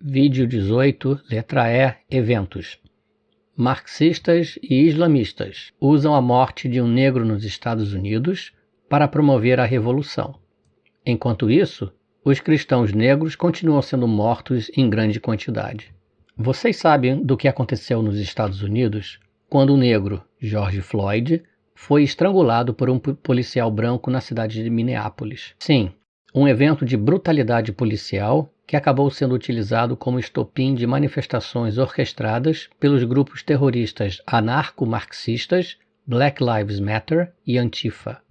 Vídeo 18, letra E, eventos. Marxistas e islamistas usam a morte de um negro nos Estados Unidos para promover a revolução. Enquanto isso, os cristãos negros continuam sendo mortos em grande quantidade. Vocês sabem do que aconteceu nos Estados Unidos quando o negro, George Floyd, foi estrangulado por um policial branco na cidade de Minneapolis. Sim, um evento de brutalidade policial que acabou sendo utilizado como estopim de manifestações orquestradas pelos grupos terroristas anarco-marxistas Black Lives Matter e Antifa.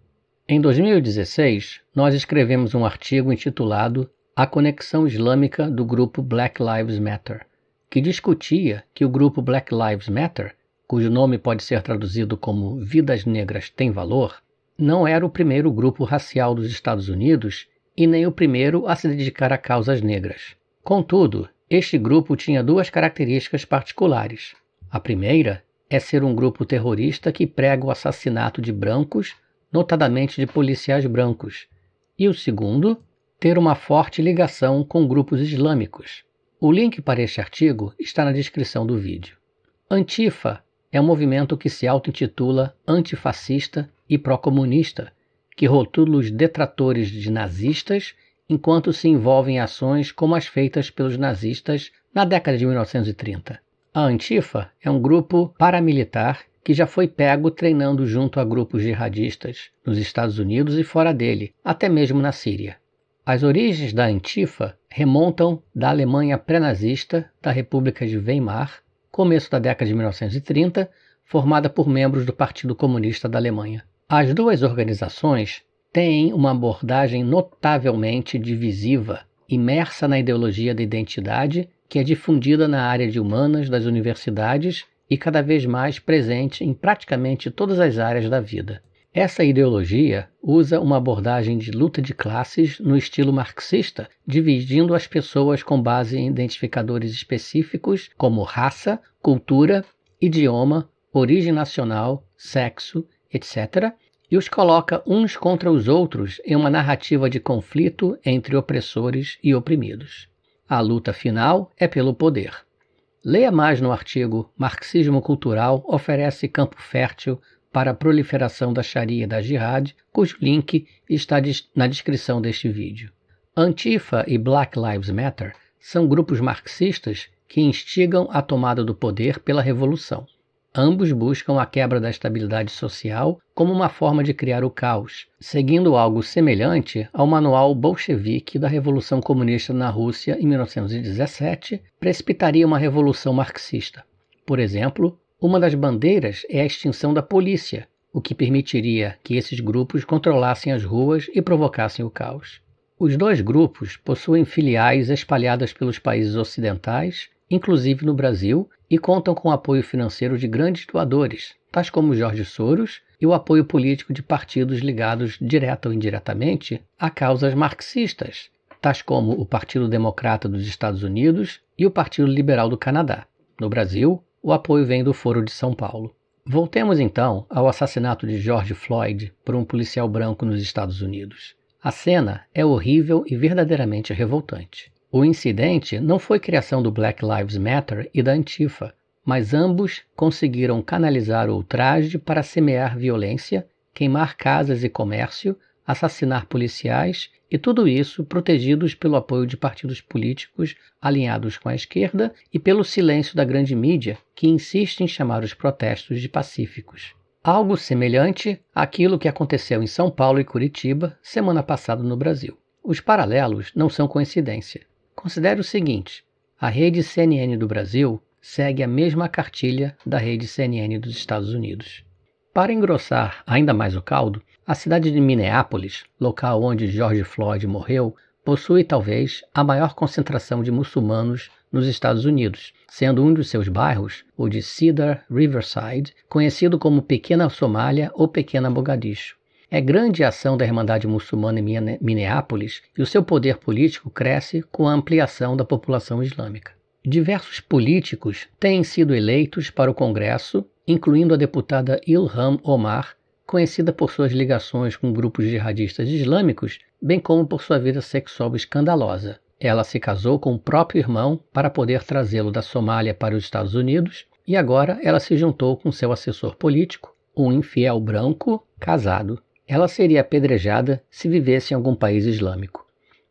Em 2016, nós escrevemos um artigo intitulado A Conexão Islâmica do grupo Black Lives Matter, que discutia que o grupo Black Lives Matter, cujo nome pode ser traduzido como Vidas Negras Têm Valor, não era o primeiro grupo racial dos Estados Unidos e nem o primeiro a se dedicar a causas negras. Contudo, este grupo tinha duas características particulares. A primeira é ser um grupo terrorista que prega o assassinato de brancos, notadamente de policiais brancos, e o segundo, ter uma forte ligação com grupos islâmicos. O link para este artigo está na descrição do vídeo. Antifa é um movimento que se auto-intitula antifascista e pró-comunista, que rotula os detratores de nazistas enquanto se envolve em ações como as feitas pelos nazistas na década de 1930. A Antifa é um grupo paramilitar que já foi pego treinando junto a grupos jihadistas nos Estados Unidos e fora dele, até mesmo na Síria. As origens da Antifa remontam da Alemanha pré-nazista da República de Weimar, começo da década de 1930, formada por membros do Partido Comunista da Alemanha. As duas organizações têm uma abordagem notavelmente divisiva, imersa na ideologia da identidade, que é difundida na área de humanas das universidades e cada vez mais presente em praticamente todas as áreas da vida. Essa ideologia usa uma abordagem de luta de classes no estilo marxista, dividindo as pessoas com base em identificadores específicos como raça, cultura, idioma, origem nacional, sexo, etc., e os coloca uns contra os outros em uma narrativa de conflito entre opressores e oprimidos. A luta final é pelo poder. Leia mais no artigo Marxismo Cultural oferece campo fértil para a proliferação da Sharia e da Jihad, cujo link está na descrição deste vídeo. Antifa e Black Lives Matter são grupos marxistas que instigam a tomada do poder pela revolução. Ambos buscam a quebra da estabilidade social como uma forma de criar o caos, seguindo algo semelhante ao manual bolchevique da Revolução Comunista na Rússia em 1917, precipitaria uma revolução marxista. Por exemplo, uma das bandeiras é a extinção da polícia, o que permitiria que esses grupos controlassem as ruas e provocassem o caos. Os dois grupos possuem filiais espalhadas pelos países ocidentais, inclusive no Brasil, e contam com o apoio financeiro de grandes doadores, tais como Jorge Soros, e o apoio político de partidos ligados direta ou indiretamente a causas marxistas, tais como o Partido Democrata dos Estados Unidos e o Partido Liberal do Canadá. No Brasil, o apoio vem do Foro de São Paulo. Voltemos então ao assassinato de George Floyd por um policial branco nos Estados Unidos. A cena é horrível e verdadeiramente revoltante. O incidente não foi criação do Black Lives Matter e da Antifa, mas ambos conseguiram canalizar o ultraje para semear violência, queimar casas e comércio, assassinar policiais e tudo isso protegidos pelo apoio de partidos políticos alinhados com a esquerda e pelo silêncio da grande mídia, que insiste em chamar os protestos de pacíficos. Algo semelhante àquilo que aconteceu em São Paulo e Curitiba semana passada no Brasil. Os paralelos não são coincidência. Considere o seguinte: a rede CNN do Brasil segue a mesma cartilha da rede CNN dos Estados Unidos. Para engrossar ainda mais o caldo, a cidade de Minneapolis, local onde George Floyd morreu, possui talvez a maior concentração de muçulmanos nos Estados Unidos, sendo um dos seus bairros, o de Cedar Riverside, conhecido como Pequena Somália ou Pequena Mogadishu. É grande a ação da Irmandade Muçulmana em Minneapolis e o seu poder político cresce com a ampliação da população islâmica. Diversos políticos têm sido eleitos para o Congresso, incluindo a deputada Ilhan Omar, conhecida por suas ligações com grupos jihadistas islâmicos, bem como por sua vida sexual escandalosa. Ela se casou com o próprio irmão para poder trazê-lo da Somália para os Estados Unidos e agora ela se juntou com seu assessor político, um infiel branco casado. Ela seria apedrejada se vivesse em algum país islâmico.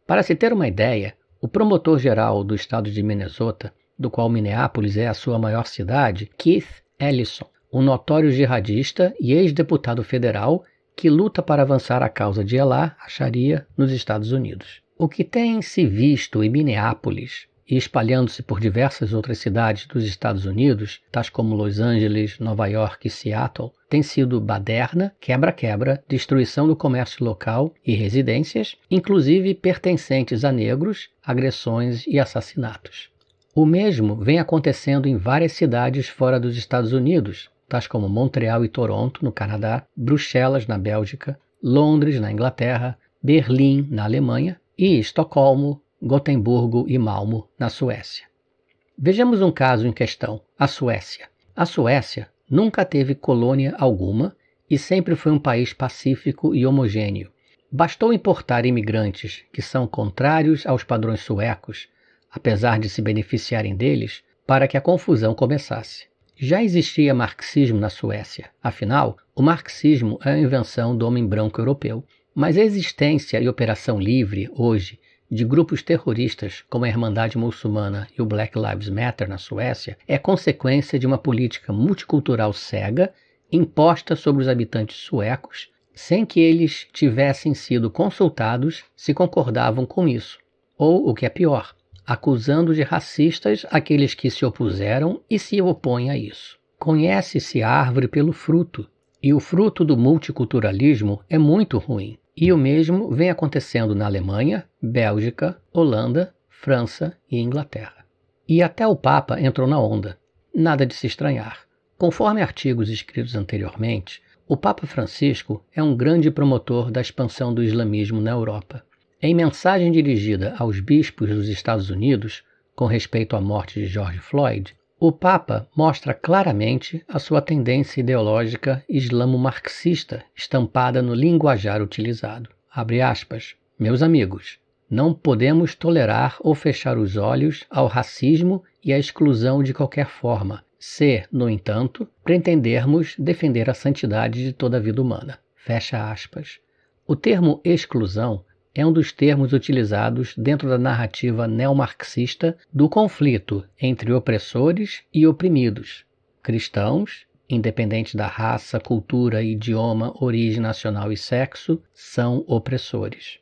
Para se ter uma ideia, o promotor-geral do estado de Minnesota, do qual Minneapolis é a sua maior cidade, Keith Ellison, um notório jihadista e ex-deputado federal que luta para avançar a causa de Alá, a Sharia, nos Estados Unidos. O que tem se visto em Minneapolis e espalhando-se por diversas outras cidades dos Estados Unidos, tais como Los Angeles, Nova York e Seattle, tem sido baderna, quebra-quebra, destruição do comércio local e residências, inclusive pertencentes a negros, agressões e assassinatos. O mesmo vem acontecendo em várias cidades fora dos Estados Unidos, tais como Montreal e Toronto, no Canadá, Bruxelas, na Bélgica, Londres, na Inglaterra, Berlim, na Alemanha, e Estocolmo, Gotemburgo e Malmö, na Suécia. Vejamos um caso em questão, a Suécia. A Suécia nunca teve colônia alguma e sempre foi um país pacífico e homogêneo. Bastou importar imigrantes que são contrários aos padrões suecos, apesar de se beneficiarem deles, para que a confusão começasse. Já existia marxismo na Suécia, afinal, o marxismo é a invenção do homem branco europeu. Mas a existência e operação livre, hoje, de grupos terroristas como a Irmandade Muçulmana e o Black Lives Matter na Suécia é consequência de uma política multicultural cega imposta sobre os habitantes suecos sem que eles tivessem sido consultados se concordavam com isso. Ou, o que é pior, acusando de racistas aqueles que se opuseram e se opõem a isso. Conhece-se a árvore pelo fruto, e o fruto do multiculturalismo é muito ruim. E o mesmo vem acontecendo na Alemanha, Bélgica, Holanda, França e Inglaterra. E até o Papa entrou na onda. Nada de se estranhar. Conforme artigos escritos anteriormente, o Papa Francisco é um grande promotor da expansão do islamismo na Europa. Em mensagem dirigida aos bispos dos Estados Unidos, com respeito à morte de George Floyd, o Papa mostra claramente a sua tendência ideológica islamo-marxista estampada no linguajar utilizado. Abre aspas, meus amigos, não podemos tolerar ou fechar os olhos ao racismo e à exclusão de qualquer forma, se, no entanto, pretendermos defender a santidade de toda a vida humana. Fecha aspas. O termo exclusão é um dos termos utilizados dentro da narrativa neomarxista do conflito entre opressores e oprimidos. Cristãos, independente da raça, cultura, idioma, origem nacional e sexo, são opressores.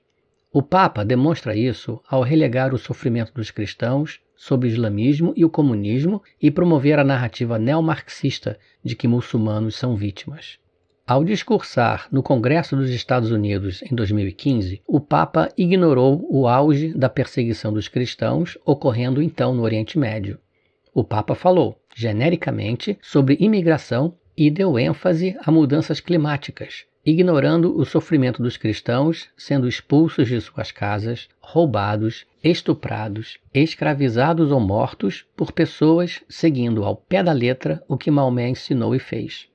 O Papa demonstra isso ao relegar o sofrimento dos cristãos sobre o islamismo e o comunismo e promover a narrativa neomarxista de que muçulmanos são vítimas. Ao discursar no Congresso dos Estados Unidos em 2015, o Papa ignorou o auge da perseguição dos cristãos ocorrendo então no Oriente Médio. O Papa falou, genericamente, sobre imigração e deu ênfase a mudanças climáticas, ignorando o sofrimento dos cristãos sendo expulsos de suas casas, roubados, estuprados, escravizados ou mortos por pessoas seguindo ao pé da letra o que Maomé ensinou e fez.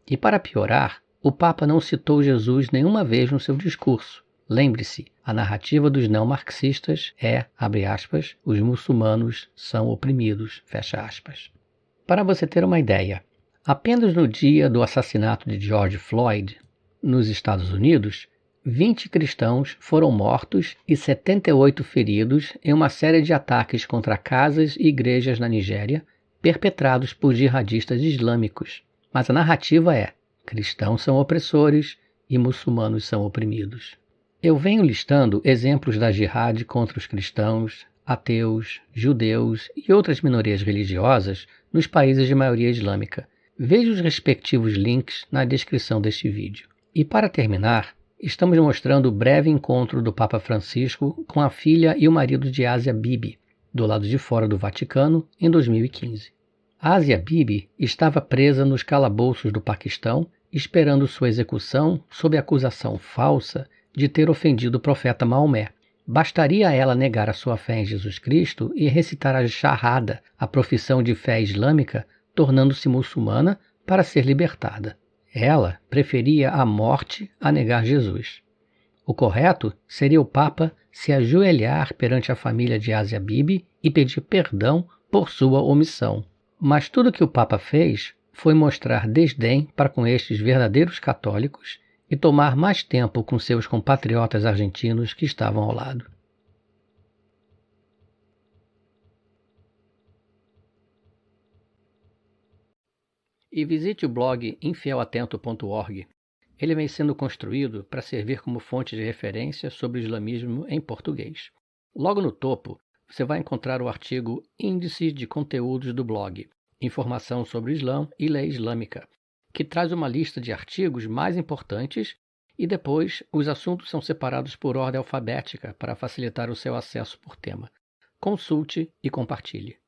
E para piorar, o Papa não citou Jesus nenhuma vez no seu discurso. Lembre-se, a narrativa dos não-marxistas é, abre aspas, os muçulmanos são oprimidos, fecha aspas. Para você ter uma ideia, apenas no dia do assassinato de George Floyd, nos Estados Unidos, 20 cristãos foram mortos e 78 feridos em uma série de ataques contra casas e igrejas na Nigéria, perpetrados por jihadistas islâmicos. Mas a narrativa é: cristãos são opressores e muçulmanos são oprimidos. Eu venho listando exemplos da jihad contra os cristãos, ateus, judeus e outras minorias religiosas nos países de maioria islâmica. Veja os respectivos links na descrição deste vídeo. E para terminar, estamos mostrando o breve encontro do Papa Francisco com a filha e o marido de Asia Bibi, do lado de fora do Vaticano, em 2015. Asia Bibi estava presa nos calabouços do Paquistão, esperando sua execução sob acusação falsa de ter ofendido o profeta Maomé. Bastaria a ela negar a sua fé em Jesus Cristo e recitar a Shahada, a profissão de fé islâmica, tornando-se muçulmana para ser libertada. Ela preferia a morte a negar Jesus. O correto seria o Papa se ajoelhar perante a família de Asia Bibi e pedir perdão por sua omissão. Mas tudo que o Papa fez foi mostrar desdém para com estes verdadeiros católicos e tomar mais tempo com seus compatriotas argentinos que estavam ao lado. E visite o blog infielatento.org. Ele vem sendo construído para servir como fonte de referência sobre o islamismo em português. Logo no topo, você vai encontrar o artigo Índice de Conteúdos do blog, Informação sobre o Islã e Lei Islâmica, que traz uma lista de artigos mais importantes e depois os assuntos são separados por ordem alfabética para facilitar o seu acesso por tema. Consulte e compartilhe.